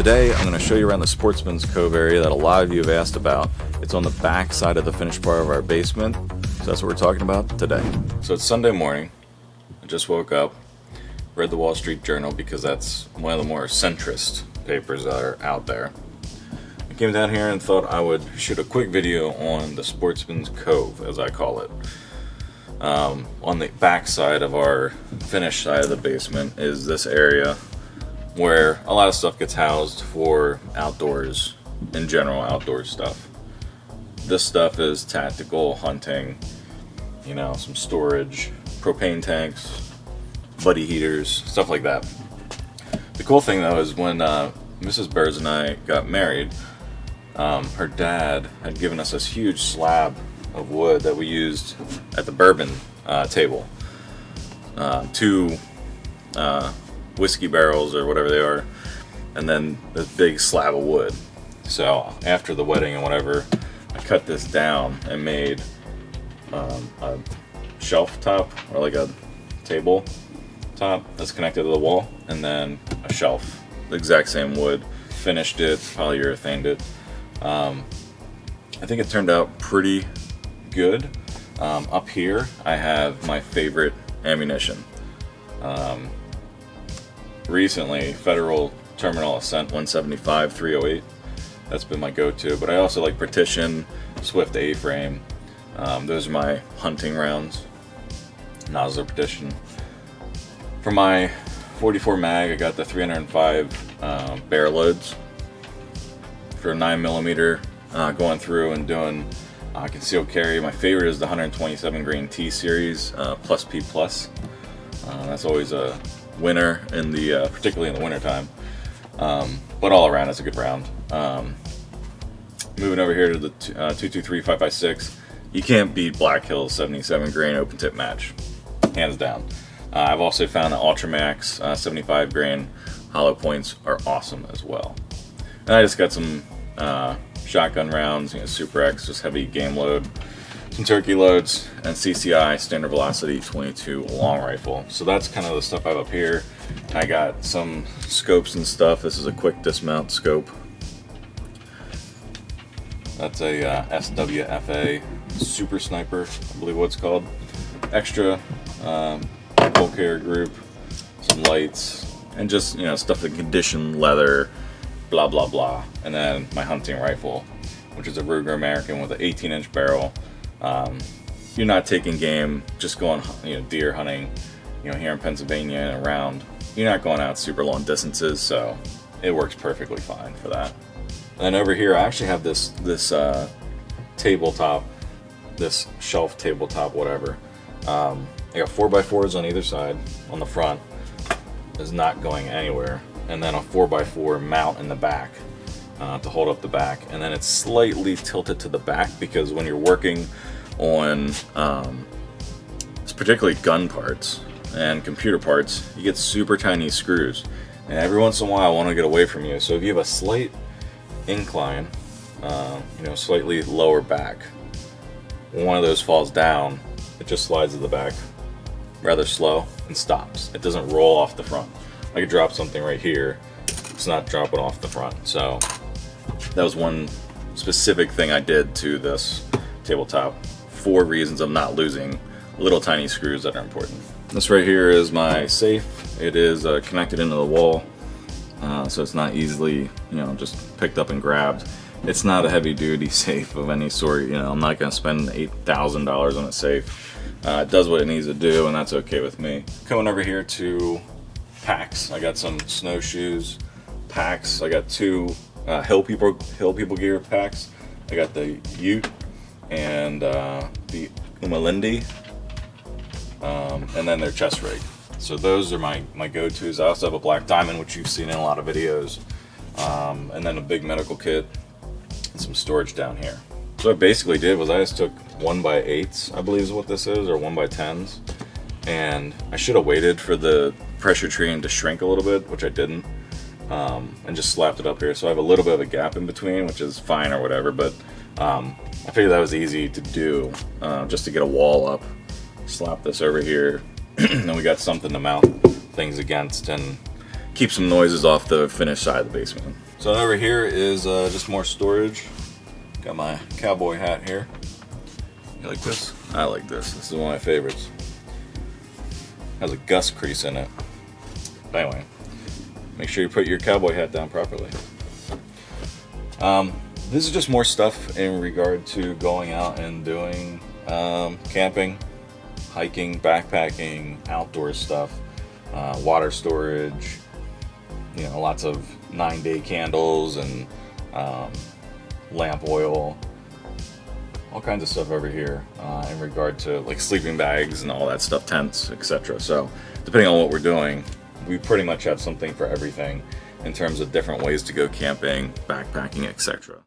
Today I'm going to show you around the Sportsman's Cove area that a lot of you have asked about. It's on the back side of the finished part of our basement, so that's what we're talking about today. So it's Sunday morning, I just woke up, read the Wall Street Journal because that's one of the more centrist papers that are out there. I came down here and thought I would shoot a quick video on the Sportsman's Cove, as I call it. On the back side of our finished side of the basement is this area where a lot of stuff gets housed for outdoors, in general outdoor stuff. This stuff is tactical, hunting, you know, some storage, propane tanks, buddy heaters, stuff like that. The cool thing though is when Mrs. Burrs and I got married, her dad had given us this huge slab of wood that we used at the bourbon table. Two whiskey barrels or whatever they are, and then this big slab of wood. So after the wedding and whatever, I cut this down and made a shelf top, or like a table top that's connected to the wall, and then a shelf, the exact same wood. Finished it, polyurethaned it. I think it turned out pretty good. Up here I have my favorite ammunition. Recently, Federal Terminal Ascent 175-308. That's been my go-to, but I also like Partition, Swift A-frame. Those are my hunting rounds. Nozzler Partition. For my 44 mag, I got the 305 bear loads for 9mm. Going through and doing concealed carry. My favorite is the 127 grain T series plus P plus. That's always a winner in the particularly in the winter time. But all around, it's a good round. Moving over here to the 223 5.56, you can't beat Black Hill's 77 grain open tip match, hands down. I've also found the Ultramax 75 grain hollow points are awesome as well. And I just got some shotgun rounds, you know, Super X, just heavy game load, some turkey loads, and CCI standard velocity 22 long rifle. So that's kind of the stuff I have up here. I got some scopes and stuff. This is a quick dismount scope. That's a SWFA Super Sniper, I believe what it's called. Extra full carry group, some lights, and just, you know, stuff like conditioned leather, blah blah blah. And then my hunting rifle, which is a Ruger American with an 18-inch barrel. You're not taking game, just going, you know, deer hunting, you know, here in Pennsylvania and around. You're not going out super long distances, so it works perfectly fine for that. And then over here, I actually have this tabletop, this shelf tabletop, whatever. I got 4x4s on either side. On the front is not going anywhere, and then a 4x4 mount in the back to hold up the back. And then it's slightly tilted to the back because when you're working on particularly gun parts and computer parts, you get super tiny screws, and every once in a while I want to get away from you. So if you have a slight incline, you know, slightly lower back, when one of those falls down, it just slides to the back rather slow and stops. It doesn't roll off the front. I could drop something right here, it's not dropping off the front. So that was one specific thing I did to this tabletop for reasons of not losing little tiny screws that are important. This right here is my safe. It is connected into the wall, so it's not easily, you know, just picked up and grabbed. It's not a heavy duty safe of any sort. You know, I'm not going to spend $8,000 on a safe. It does what it needs to do, and that's okay with me. Coming over here to packs, I got some snowshoes, packs. I got two Hill People gear packs. I got the Ute and the Umalindi, and then their chest rig. So those are my go-tos. I also have a Black Diamond, which you've seen in a lot of videos, and then a big medical kit and some storage down here. So what I basically did was I just took 1x8s, I believe is what this is, or 1x10s, and I should have waited for the pressure treating to shrink a little bit, which I didn't, and just slapped it up here. So I have a little bit of a gap in between, which is fine or whatever, but I figured that was easy to do, just to get a wall up. Slap this over here, and then we got something to mount things against and keep some noises off the finished side of the basement. So over here is just more storage. Got my cowboy hat here. You like this? I like this. This is one of my favorites. Has a gust crease in it. But anyway, make sure you put your cowboy hat down properly. This is just more stuff in regard to going out and doing camping, hiking, backpacking, outdoor stuff, water storage, you know, lots of 9-day candles and lamp oil, all kinds of stuff over here in regard to like sleeping bags and all that stuff, tents, etc. So depending on what we're doing, we pretty much have something for everything in terms of different ways to go camping, backpacking, etc.